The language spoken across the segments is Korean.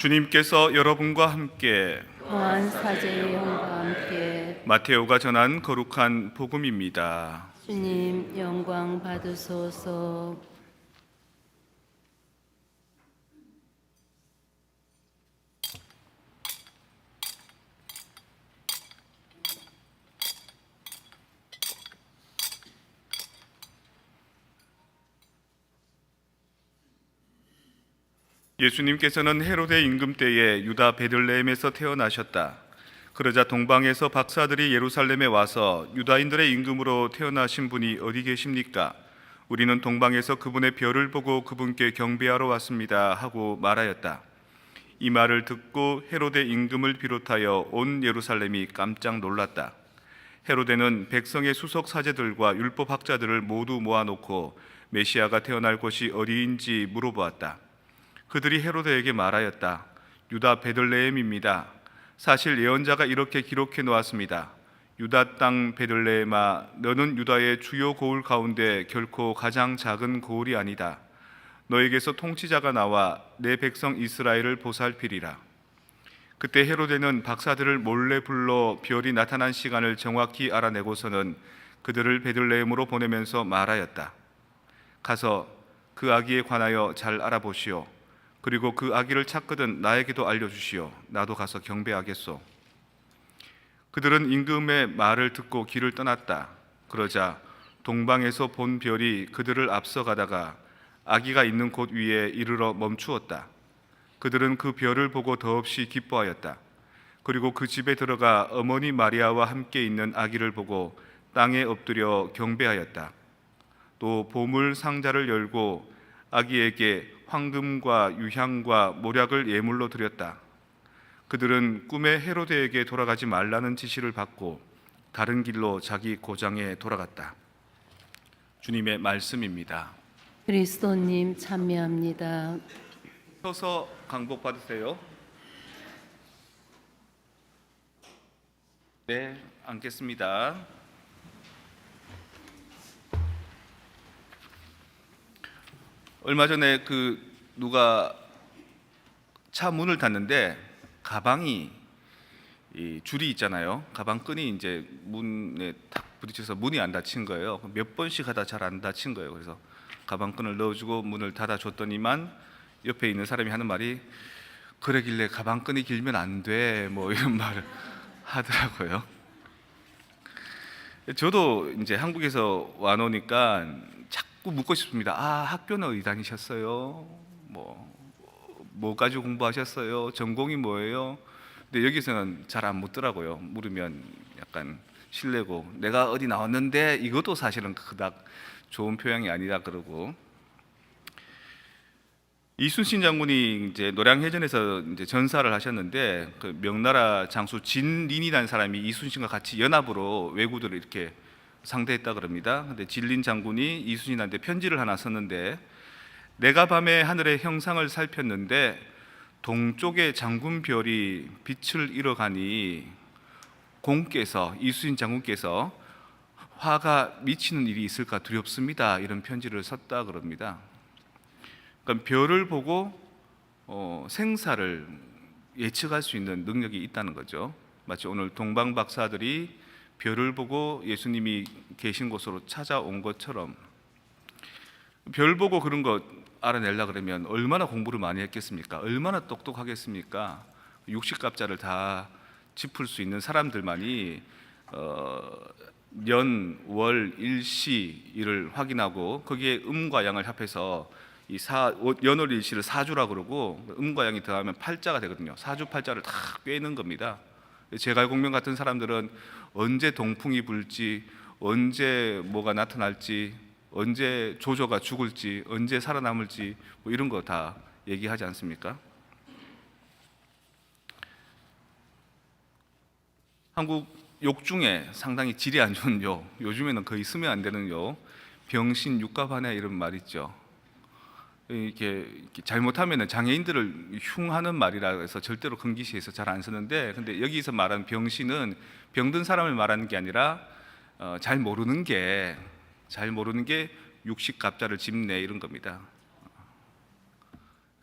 주님께서 여러분과 함께 또한 사제의 영과 함께 마테오가 전한 거룩한 복음입니다. 주님 영광 받으소서. 예수님께서는 헤로데 임금 때에 유다 베들레헴에서 태어나셨다. 그러자 동방에서 박사들이 예루살렘에 와서 유다인들의 임금으로 태어나신 분이 어디 계십니까? 우리는 동방에서 그분의 별을 보고 그분께 경배하러 왔습니다 하고 말하였다. 이 말을 듣고 헤로데 임금을 비롯하여 온 예루살렘이 깜짝 놀랐다. 헤로데는 백성의 수석 사제들과 율법학자들을 모두 모아놓고 메시아가 태어날 곳이 어디인지 물어보았다. 그들이 헤로데에게 말하였다. 유다 베들레헴입니다. 사실 예언자가 이렇게 기록해 놓았습니다. 유다 땅 베들레헴아, 너는 유다의 주요 고을 가운데 결코 가장 작은 고을이 아니다. 너에게서 통치자가 나와 내 백성 이스라엘을 보살피리라. 그때 헤로데는 박사들을 몰래 불러 별이 나타난 시간을 정확히 알아내고서는 그들을 베들레헴으로 보내면서 말하였다. 가서 그 아기에 관하여 잘 알아보시오. 그리고 그 아기를 찾거든 나에게도 알려주시오. 나도 가서 경배하겠소. 그들은 임금의 말을 듣고 길을 떠났다. 그러자 동방에서 본 별이 그들을 앞서가다가 아기가 있는 곳 위에 이르러 멈추었다. 그들은 그 별을 보고 더없이 기뻐하였다. 그리고 그 집에 들어가 어머니 마리아와 함께 있는 아기를 보고 땅에 엎드려 경배하였다. 또 보물 상자를 열고 아기에게 황금과 유향과 모략을 예물로 드렸다. 그들은 꿈에 헤로데에게 돌아가지 말라는 지시를 받고 다른 길로 자기 고장에 돌아갔다. 주님의 말씀입니다. 그리스도님 찬미합니다. 서서 강복 받으세요. 네, 앉겠습니다. 얼마 전에 누가 차 문을 닫는데 가방이 이 줄이 있잖아요. 가방 끈이 이제 문에 탁 부딪혀서 문이 안 닫힌 거예요. 몇 번씩 하다 잘 안 닫힌 거예요. 그래서 가방 끈을 넣어주고 문을 닫아줬더니만 옆에 있는 사람이 하는 말이 그러길래 가방 끈이 길면 안 돼, 뭐 이런 말을 하더라고요. 저도 이제 한국에서 와 놓으니까 자꾸 묻고 싶습니다. 학교는 어디 다니셨어요? 뭐 가지고 공부하셨어요? 전공이 뭐예요? 근데 여기서는 잘 안 묻더라고요. 물으면 약간 실례고, 내가 어디 나왔는데 이것도 사실은 그닥 좋은 표현이 아니다 그러고. 이순신 장군이 이제 노량해전에서 이제 전사를 하셨는데 그 명나라 장수 진린이라는 사람이 이순신과 같이 연합으로 왜구들을 이렇게 상대했다 그럽니다. 근데 진린 장군이 이순신한테 편지를 하나 썼는데, 내가 밤에 하늘의 형상을 살폈는데 동쪽의 장군별이 빛을 잃어가니 공께서, 이순신 장군께서 화가 미치는 일이 있을까 두렵습니다. 이런 편지를 썼다 그럽니다. 그러니까 별을 보고 생사를 예측할 수 있는 능력이 있다는 거죠. 마치 오늘 동방 박사들이 별을 보고 예수님이 계신 곳으로 찾아온 것처럼, 별 보고 그런 거 알아내려 그러면 얼마나 공부를 많이 했겠습니까? 얼마나 똑똑하겠습니까? 육식갑자를 다 짚을 수 있는 사람들만이 년, 월, 일시를 확인하고 거기에 음과 양을 합해서 이 연월 일시를 사주라고 그러고 음과 양이 더하면 팔자가 되거든요. 사주 팔자를 다 꿰는 겁니다. 제갈공명 같은 사람들은 언제 동풍이 불지, 언제 뭐가 나타날지, 언제 조조가 죽을지, 언제 살아남을지 뭐 이런 거 다 얘기하지 않습니까? 한국 욕 중에 상당히 질이 안 좋은 욕, 요즘에는 거의 쓰면 안 되는 욕, 병신 육가반야 이런 말 있죠. 이렇게 잘못하면 장애인들을 흉하는 말이라 해서 절대로 금기시에서 잘 안 쓰는데, 근데 여기서 말하는 병신은 병든 사람을 말하는 게 아니라 잘 모르는 게 육식갑자를 짚네 이런 겁니다.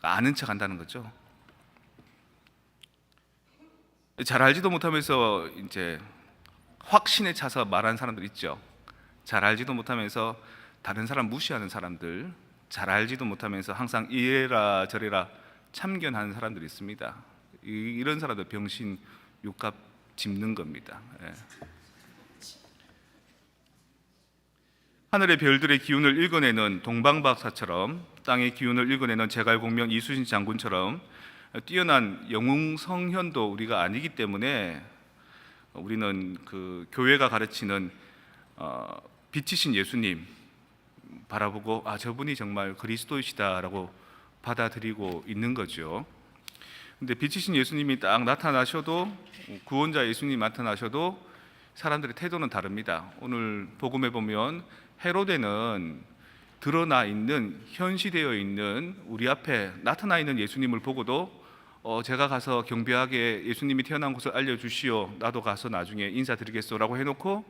아는 척 한다는 거죠. 잘 알지도 못하면서 이제 확신에 차서 말하는 사람들 있죠. 잘 알지도 못하면서 다른 사람 무시하는 사람들, 잘 알지도 못하면서 항상 이래라 저래라 참견하는 사람들이 있습니다. 이런 사람들 병신 육갑 짚는 겁니다. 예. 하늘의 별들의 기운을 읽어내는 동방박사처럼, 땅의 기운을 읽어내는 제갈공명 이수신 장군처럼 뛰어난 영웅 성현도 우리가 아니기 때문에 우리는 그 교회가 가르치는 빛이신 예수님 바라보고 저분이 정말 그리스도이시다라고 받아들이고 있는 거죠. 근데 빛이신 예수님이 딱 나타나셔도, 구원자 예수님 나타나셔도 사람들의 태도는 다릅니다. 오늘 복음에 보면 헤로데는 드러나 있는, 현시되어 있는, 우리 앞에 나타나 있는 예수님을 보고도 제가 가서 경배하게 예수님이 태어난 곳을 알려주시오, 나도 가서 나중에 인사드리겠소라고 해놓고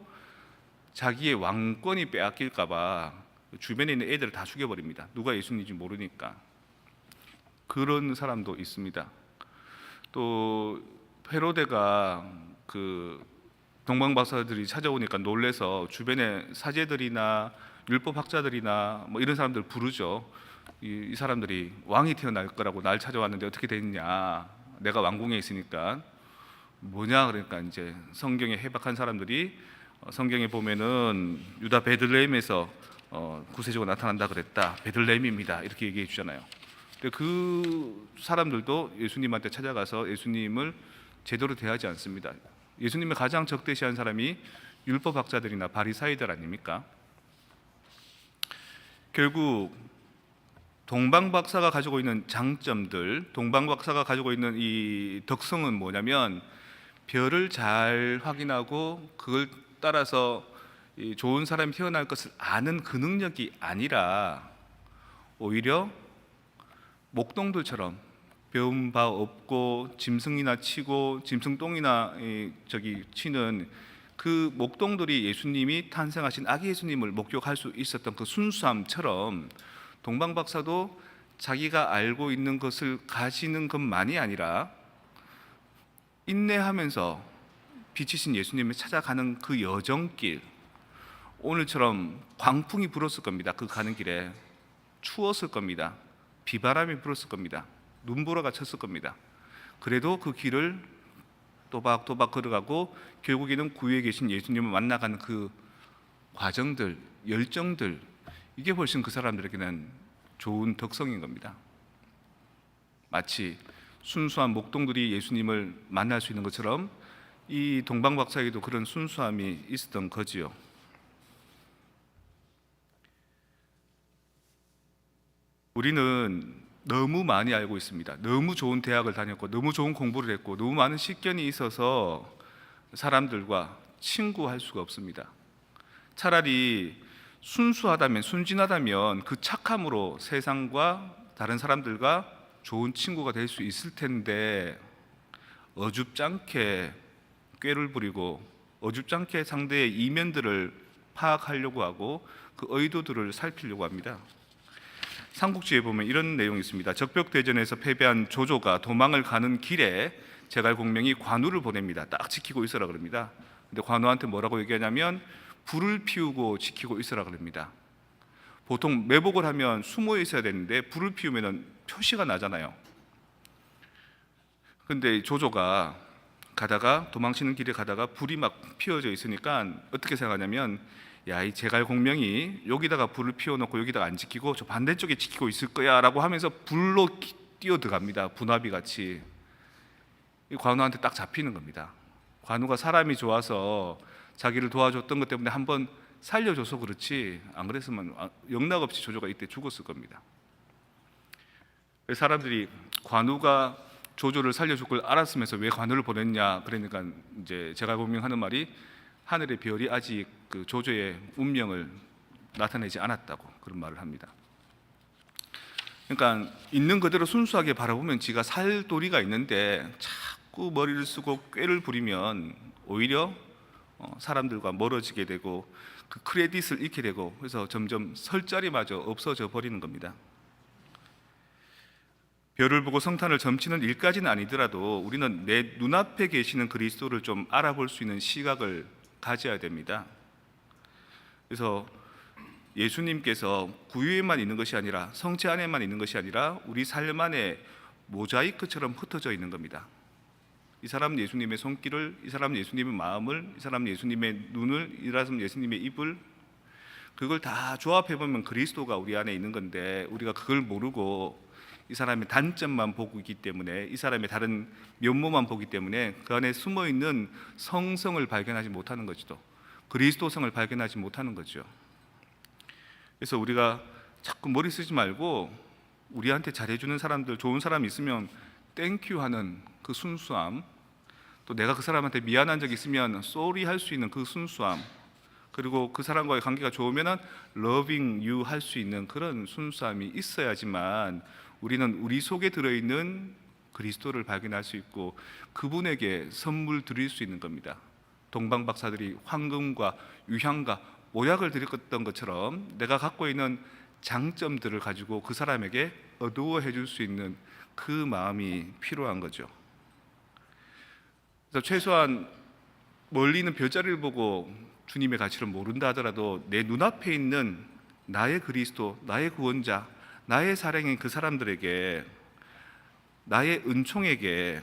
자기의 왕권이 빼앗길까봐 주변에 있는 애들을 다 죽여버립니다. 누가 예수님인지 모르니까. 그런 사람도 있습니다. 또 헤로데가 그 동방박사들이 찾아오니까 놀래서 주변에 사제들이나 율법학자들이나 뭐 이런 사람들 부르죠. 이 사람들이 왕이 태어날 거라고 날 찾아왔는데 어떻게 됐냐, 내가 왕궁에 있으니까. 뭐냐 그러니까 이제 성경에 해박한 사람들이 성경에 보면은 유다 베들레헴에서 구세주가 나타난다 그랬다, 베들레헴입니다 이렇게 얘기해 주잖아요. 근데 그 사람들도 예수님한테 찾아가서 예수님을 제대로 대하지 않습니다. 예수님을 가장 적대시한 사람이 율법학자들이나 바리사이들 아닙니까? 결국 동방박사가 가지고 있는 장점들, 동방박사가 가지고 있는 이 덕성은 뭐냐면, 별을 잘 확인하고 그걸 따라서 좋은 사람이 태어날 것을 아는 그 능력이 아니라 오히려 목동들처럼 배운 바 없고 짐승이나 치고 짐승똥이나 치는 그 목동들이 예수님이 탄생하신 아기 예수님을 목격할 수 있었던 그 순수함처럼, 동방박사도 자기가 알고 있는 것을 가지는 것만이 아니라 인내하면서 빛이신 예수님을 찾아가는 그 여정길, 오늘처럼 광풍이 불었을 겁니다. 그 가는 길에 추웠을 겁니다. 비바람이 불었을 겁니다. 눈보라가 쳤을 겁니다. 그래도 그 길을 또박또박 걸어가고 결국에는 구유에 계신 예수님을 만나가는 그 과정들, 열정들, 이게 훨씬 그 사람들에게는 좋은 덕성인 겁니다. 마치 순수한 목동들이 예수님을 만날 수 있는 것처럼 이 동방박사에게도 그런 순수함이 있었던 거지요. 우리는 너무 많이 알고 있습니다. 너무 좋은 대학을 다녔고 너무 좋은 공부를 했고 너무 많은 식견이 있어서 사람들과 친구할 수가 없습니다. 차라리 순수하다면, 순진하다면 그 착함으로 세상과 다른 사람들과 좋은 친구가 될 수 있을 텐데, 어줍잖게 꾀를 부리고 어줍잖게 상대의 이면들을 파악하려고 하고 그 의도들을 살피려고 합니다. 삼국지에 보면 이런 내용이 있습니다. 적벽대전에서 패배한 조조가 도망을 가는 길에 제갈공명이 관우를 보냅니다. 딱 지키고 있으라 그럽니다. 근데 관우한테 뭐라고 얘기하냐면 불을 피우고 지키고 있으라 그럽니다. 보통 매복을 하면 숨어 있어야 되는데 불을 피우면 표시가 나잖아요. 근데 조조가 가다가, 도망치는 길에 가다가 불이 막 피어져 있으니까 어떻게 생각하냐면, 야, 이 제갈공명이 여기다가 불을 피워놓고 여기다가 안 지키고 저 반대쪽에 지키고 있을 거야 라고 하면서 불로 뛰어들어갑니다. 분화비 같이. 이 관우한테 딱 잡히는 겁니다. 관우가 사람이 좋아서 자기를 도와줬던 것 때문에 한번 살려줘서 그렇지, 안 그랬으면 영락없이 조조가 이때 죽었을 겁니다. 사람들이 관우가 조조를 살려줄 걸 알았으면서 왜 관우를 보냈냐 그러니까 이제 제갈공명 하는 말이, 하늘의 별이 아직 그 조조의 운명을 나타내지 않았다고 그런 말을 합니다. 그러니까 있는 그대로 순수하게 바라보면 지가 살 도리가 있는데 자꾸 머리를 쓰고 꾀를 부리면 오히려 사람들과 멀어지게 되고 그 크레딧을 잃게 되고, 그래서 점점 설 자리마저 없어져 버리는 겁니다. 별을 보고 성탄을 점치는 일까지는 아니더라도 우리는 내 눈앞에 계시는 그리스도를 좀 알아볼 수 있는 시각을 가져야 됩니다. 그래서 예수님께서 구유에만 있는 것이 아니라, 성체 안에만 있는 것이 아니라 우리 삶 안에 모자이크처럼 흩어져 있는 겁니다. 이 사람은 예수님의 손길을, 이 사람은 예수님의 마음을, 이 사람은 예수님의 눈을, 이 사람은 예수님의 입을, 그걸 다 조합해보면 그리스도가 우리 안에 있는 건데, 우리가 그걸 모르고 이 사람의 단점만 보고 있기 때문에, 이 사람의 다른 면모만 보기 때문에 그 안에 숨어있는 성성을 발견하지 못하는 것이죠. 그리스도성을 발견하지 못하는 거죠. 그래서 우리가 자꾸 머리 쓰지 말고 우리한테 잘해주는 사람들, 좋은 사람이 있으면 땡큐 하는 그 순수함, 또 내가 그 사람한테 미안한 적 있으면 쏘리 할 수 있는 그 순수함, 그리고 그 사람과의 관계가 좋으면 loving you 할 수 있는 그런 순수함이 있어야지만 우리는 우리 속에 들어있는 그리스도를 발견할 수 있고 그분에게 선물 드릴 수 있는 겁니다. 동방 박사들이 황금과 유향과 모약을 드렸던 것처럼 내가 갖고 있는 장점들을 가지고 그 사람에게 어두워해 줄 수 있는 그 마음이 필요한 거죠. 그래서 최소한 멀리 있는 별자리를 보고 주님의 가치를 모른다 하더라도 내 눈앞에 있는 나의 그리스도, 나의 구원자, 나의 사랑인 그 사람들에게, 나의 은총에게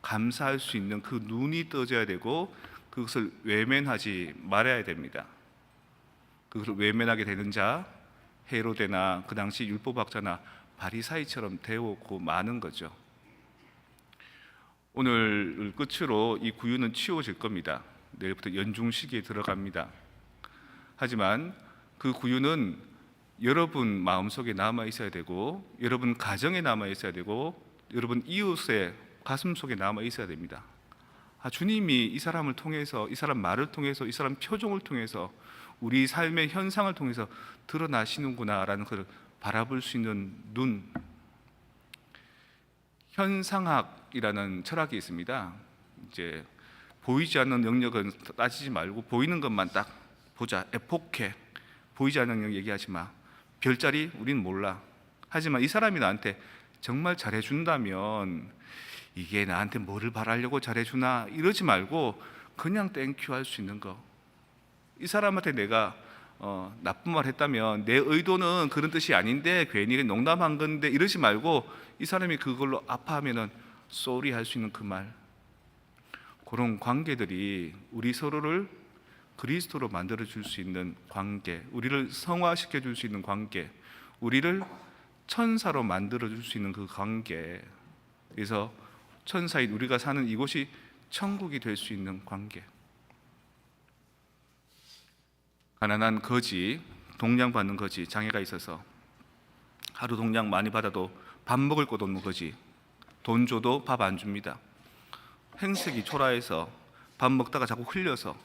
감사할 수 있는 그 눈이 떠져야 되고 그것을 외면하지 말아야 됩니다. 그것을 외면하게 되는 자, 헤로데나 그 당시 율법학자나 바리사이처럼 되어오고 마는 거죠. 오늘 끝으로 이 구유는 치워질 겁니다. 내일부터 연중 시기에 들어갑니다. 하지만 그 구유는 여러분 마음속에 남아 있어야 되고, 여러분 가정에 남아 있어야 되고, 여러분 이웃의 가슴속에 남아 있어야 됩니다. 주님이 이 사람을 통해서, 이 사람 말을 통해서, 이 사람 표정을 통해서, 우리 삶의 현상을 통해서 드러나시는구나라는 것을 바라볼 수 있는 눈. 현상학이라는 철학이 있습니다. 이제 보이지 않는 영역은 따지지 말고 보이는 것만 딱 보자. 에포케. 보이지 않는 영역 얘기하지 마. 별자리 우리는 몰라. 하지만 이 사람이 나한테 정말 잘해준다면 이게 나한테 뭐를 바라려고 잘해주나 이러지 말고 그냥 땡큐 할 수 있는 거. 이 사람한테 내가 나쁜 말 했다면 내 의도는 그런 뜻이 아닌데 괜히 농담한 건데 이러지 말고 이 사람이 그걸로 아파하면은 쏘리 할 수 있는 그 말. 그런 관계들이 우리 서로를 그리스도로 만들어 줄 수 있는 관계, 우리를 성화시켜 줄 수 있는 관계, 우리를 천사로 만들어 줄 수 있는 그 관계. 그래서 천사인 우리가 사는 이곳이 천국이 될 수 있는 관계. 가난한 거지, 동량 받는 거지, 장애가 있어서 하루 동량 많이 받아도 밥 먹을 곳 없는 거지, 돈 줘도 밥 안 줍니다. 행색이 초라해서 밥 먹다가 자꾸 흘려서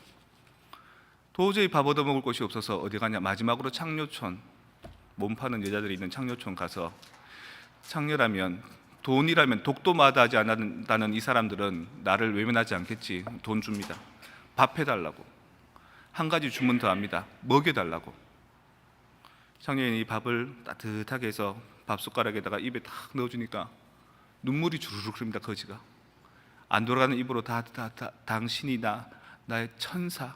도저히 밥 얻어 먹을 곳이 없어서 어디 가냐, 마지막으로 창녀촌, 몸 파는 여자들이 있는 창녀촌 가서, 창녀라면 돈이라면 독도 마다하지 않는다는 이 사람들은 나를 외면하지 않겠지. 돈 줍니다. 밥 해달라고. 한 가지 주문 더 합니다. 먹여달라고. 창녀인이 밥을 따뜻하게 해서 밥 숟가락에다가 입에 탁 넣어주니까 눈물이 주르륵 흐릅니다. 거지가 안 돌아가는 입으로 당신이 나의 천사.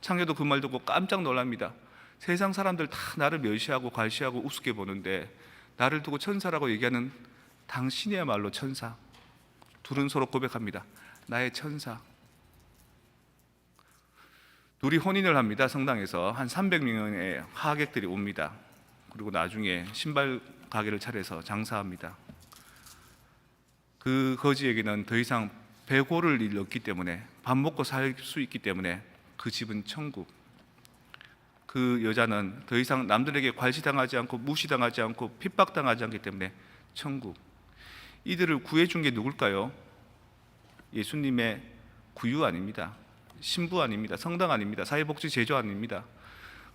창녀도 그 말 듣고 깜짝 놀랍니다. 세상 사람들 다 나를 멸시하고 괄시하고 우습게 보는데 나를 두고 천사라고 얘기하는 당신이야말로 천사. 둘은 서로 고백합니다. 나의 천사. 둘이 혼인을 합니다. 성당에서 한 300명의 하객들이 옵니다. 그리고 나중에 신발 가게를 차려서 장사합니다. 그 거지에게는 더 이상 배고를 일 없기 때문에, 밥 먹고 살 수 있기 때문에 그 집은 천국. 그 여자는 더 이상 남들에게 괄시당하지 않고 무시당하지 않고 핍박당하지 않기 때문에 천국. 이들을 구해준 게 누굴까요? 예수님의 구유 아닙니다. 신부 아닙니다. 성당 아닙니다. 사회복지 제조 아닙니다.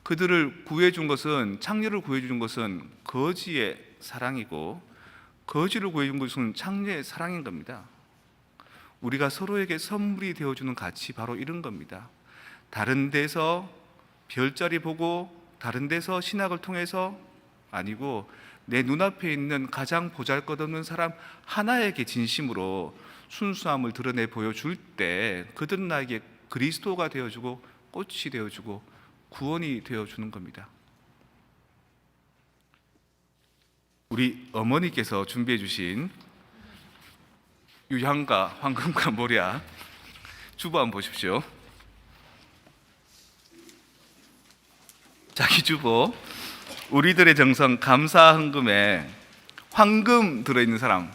그들을 구해준 것은, 창녀를 구해준 것은 거지의 사랑이고, 거지를 구해준 것은 창녀의 사랑인 겁니다. 우리가 서로에게 선물이 되어주는 가치, 바로 이런 겁니다. 다른 데서 별자리 보고, 다른 데서 신학을 통해서 아니고 내 눈앞에 있는 가장 보잘것없는 사람 하나에게 진심으로 순수함을 드러내 보여줄 때 그들은 나에게 그리스도가 되어주고 꽃이 되어주고 구원이 되어주는 겁니다. 우리 어머니께서 준비해 주신 유향과 황금과 모략 주보 한번 보십시오. 자기 주보, 우리들의 정성 감사 헌금에 황금 들어있는 사람